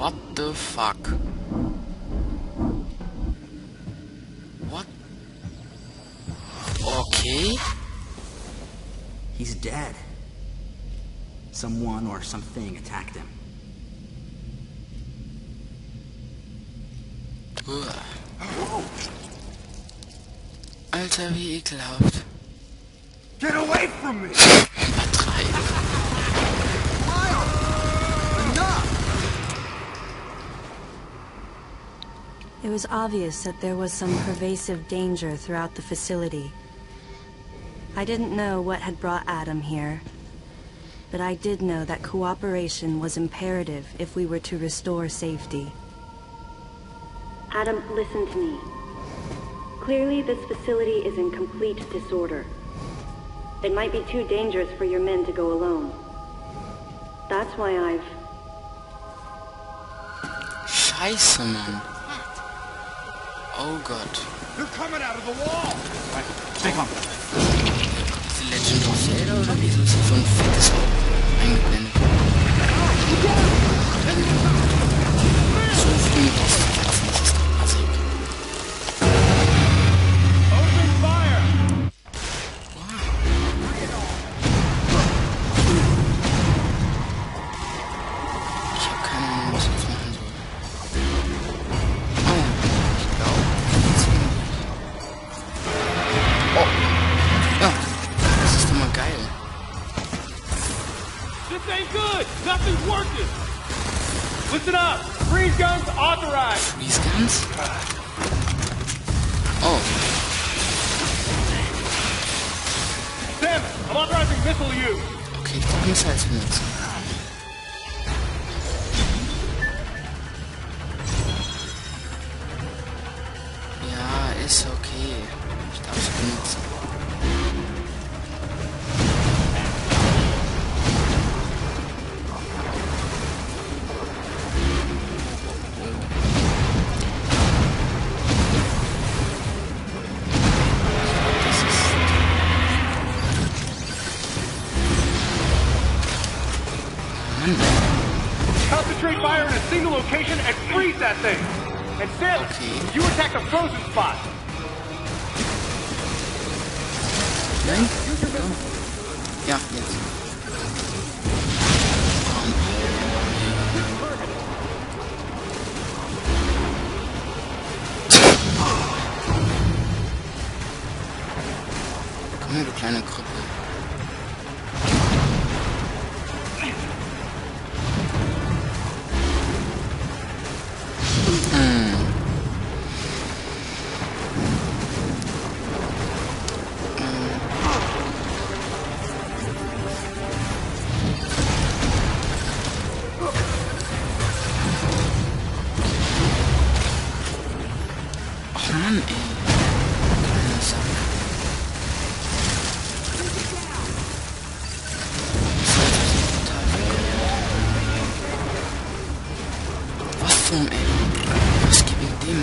What the fuck? What? Okay. He's dead. Someone or something attacked him. Alter, wie ekelhaft. Get away from me! Übertreiben. It was obvious that there was some pervasive danger throughout the facility. I didn't know what had brought Adam here, but I did know that cooperation was imperative if we were to restore safety. Adam, listen to me. Clearly, this facility is in complete disorder. It might be too dangerous for your men to go alone. That's why I've... Scheiße, Mann. Oh Gott. They're coming out of the wall! Stay calm. The Legend of Zelda oder wieso ist hier so ein fettes eingeblendet? So viel das ist assig. Open fire! Ich habe keine Ahnung, was ich jetzt machen soll. Oh, ich glaube, oh, ja, das ist doch mal geil. This ain't good! Nothing's working! Listen up! Freeze guns authorized! Freeze Guns? Oh, Sam, I'm authorizing missile use! okay, ich darf Missiles benutzen. Ja, ist okay. Ich darf es benutzen. Concentrate fire in a single location and freeze that thing! And Sam, Okay. you attack the frozen spot! Nein? Ja, jetzt. Komm her, du kleine Krüppel. Ach Mann, ey. Kleiner Sack. Was zum ey? Was gibt mit dem?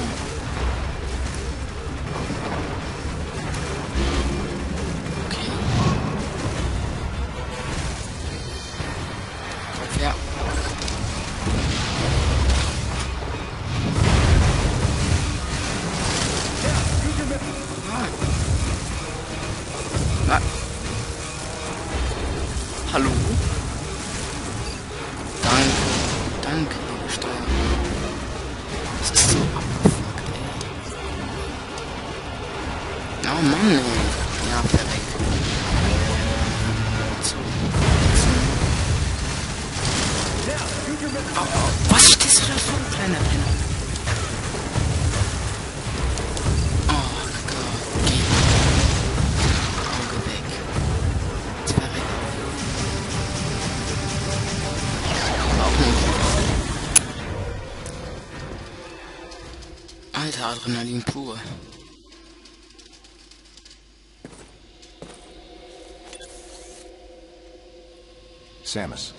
Okay. Kopf her. Ah. Hallo? Danke, liebe Steuerung. Das ist so abgefuckt, ey. Oh Mann, ey. Ja, perfekt. So. Oh, oh. Was stehst du da vor, kleiner Penner? Oh Gott, geh. Auge weg. Jetzt verreckt. Auch nicht. Alter, Adrenalin pur. Samus,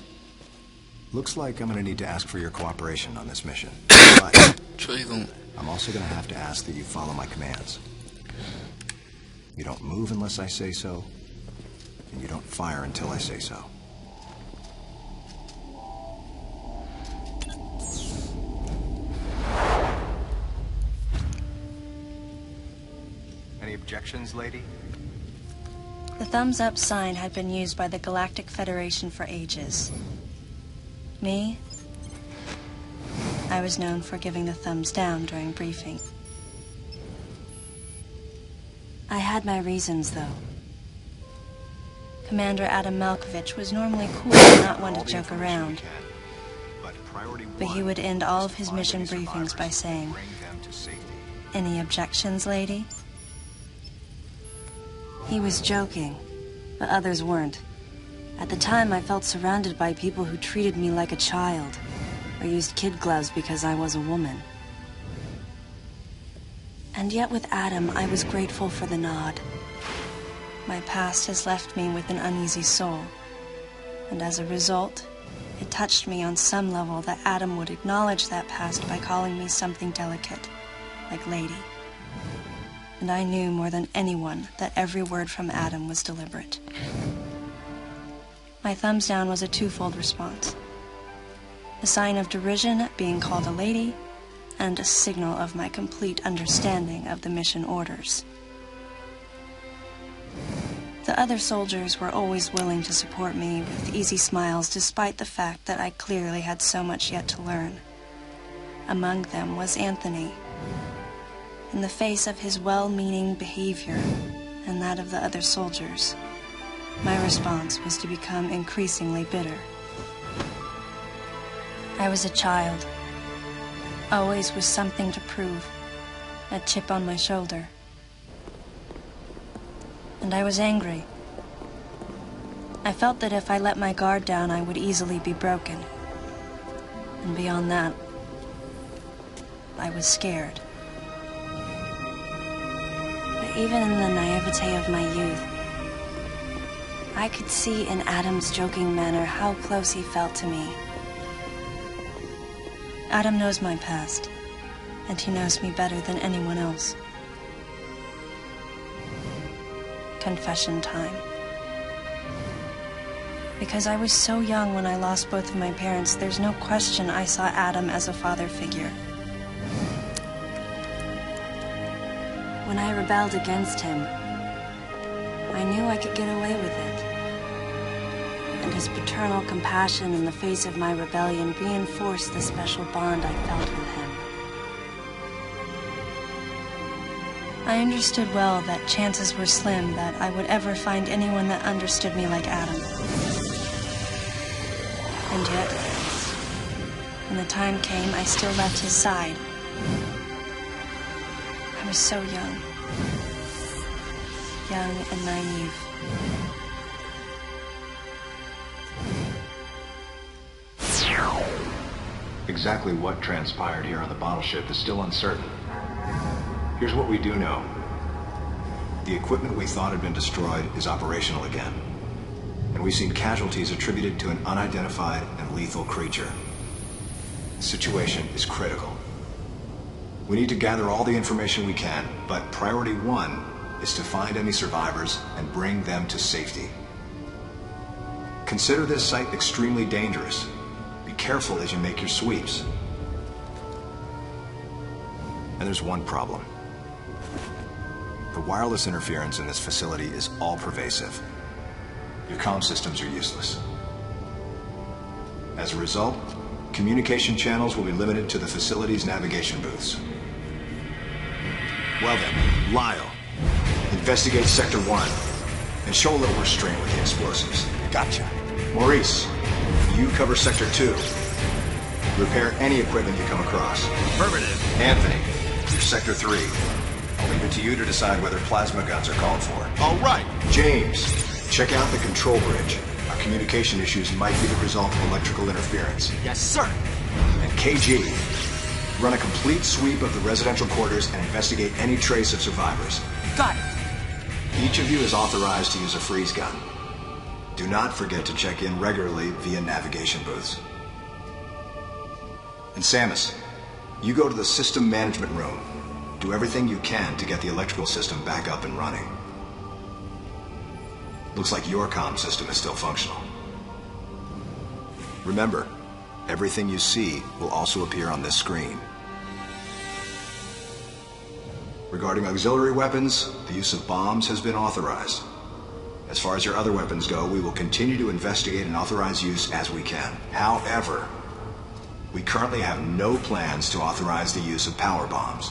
looks like I'm gonna need to ask for your cooperation on this mission. But Entschuldigung. I'm also gonna have to ask that you follow my commands. You don't move unless I say so, and you don't fire until I say so. objections, lady? The thumbs up sign had been used by the Galactic Federation for ages. Me? I was known for giving the thumbs down during briefing. I had my reasons, though. Commander Adam Malkovich was normally cool and not one to joke around. But he would end all of his mission briefings by saying, "Any objections, lady?" He was joking, but others weren't. At the time, I felt surrounded by people who treated me like a child, or used kid gloves because I was a woman. And yet with Adam, I was grateful for the nod. My past has left me with an uneasy soul, and as a result, it touched me on some level that Adam would acknowledge that past by calling me something delicate, like lady. And I knew more than anyone that every word from Adam was deliberate. My thumbs down was a twofold response. A sign of derision at being called a lady, and a signal of my complete understanding of the mission orders. The other soldiers were always willing to support me with easy smiles despite the fact that I clearly had so much yet to learn. Among them was Anthony. In the face of his well-meaning behavior and that of the other soldiers, my response was to become increasingly bitter. I was a child, always with something to prove, a chip on my shoulder. And I was angry. I felt that if I let my guard down, I would easily be broken. And beyond that, I was scared. But even in the naivete of my youth, I could see in Adam's joking manner how close he felt to me. Adam knows my past, and he knows me better than anyone else. Confession time. Because I was so young when I lost both of my parents, there's no question I saw Adam as a father figure. When I rebelled against him, I knew I could get away with it. And his paternal compassion in the face of my rebellion reinforced the special bond I felt with him. I understood well that chances were slim that I would ever find anyone that understood me like Adam. And yet, when the time came, I still left his side. I was so young and naive. Exactly what transpired here on the bottle ship is still uncertain. Here's what we do know. The equipment we thought had been destroyed is operational again. And we've seen casualties attributed to an unidentified and lethal creature. The situation is critical. We need to gather all the information we can, but priority one is to find any survivors and bring them to safety. Consider this site extremely dangerous. Be careful as you make your sweeps. And there's one problem. The wireless interference in this facility is all-pervasive. Your comm systems are useless. As a result, communication channels will be limited to the facility's navigation booths. Well then, Lyle, investigate Sector 1 and show a little restraint with the explosives. Gotcha. Maurice, you cover Sector 2. Repair any equipment you come across. Affirmative. Anthony, you're Sector 3. I'll leave it to you to decide whether plasma guns are called for. All right. James, check out the control bridge. Our communication issues might be the result of electrical interference. Yes, sir. And KG, run a complete sweep of the residential quarters and investigate any trace of survivors. Got it. Each of you is authorized to use a freeze gun. Do not forget to check in regularly via navigation booths. And Samus, you go to the system management room. Do everything you can to get the electrical system back up and running. Looks like your comm system is still functional. Remember, everything you see will also appear on this screen. Regarding auxiliary weapons, the use of bombs has been authorized. As far as your other weapons go, we will continue to investigate and authorize use as we can. However, we currently have no plans to authorize the use of power bombs.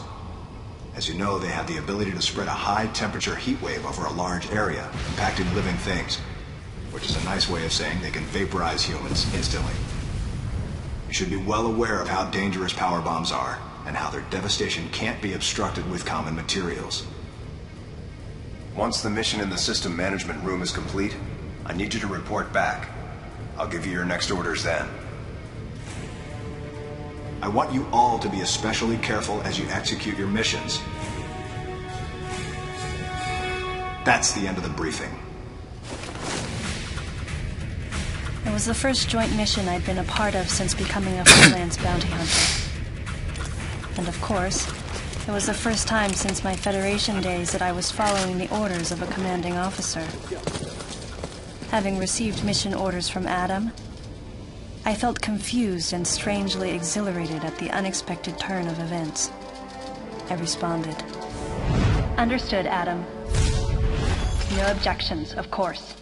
As you know, they have the ability to spread a high-temperature heat wave over a large area, impacting living things, which is a nice way of saying they can vaporize humans instantly. You should be well aware of how dangerous power bombs are, and how their devastation can't be obstructed with common materials. Once the mission in the system management room is complete, I need you to report back. I'll give you your next orders then. I want you all to be especially careful as you execute your missions. That's the end of the briefing. It was the first joint mission I'd been a part of since becoming a freelance bounty hunter. And of course, it was the first time since my Federation days that I was following the orders of a commanding officer. Having received mission orders from Adam, I felt confused and strangely exhilarated at the unexpected turn of events. I responded. Understood, Adam. No objections, of course.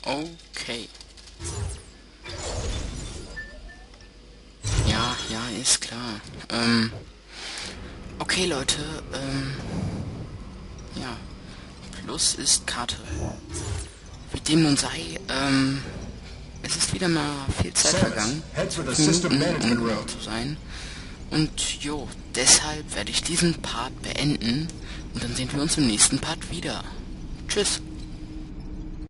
Okay. Ja, ist klar. Okay, Leute, ja. Plus ist Karte. Wie dem nun sei, es ist wieder mal viel Zeit vergangen, 5 Minuten, um genau zu sein. Und jo, deshalb werde ich diesen Part beenden und dann sehen wir uns im nächsten Part wieder. Tschüss.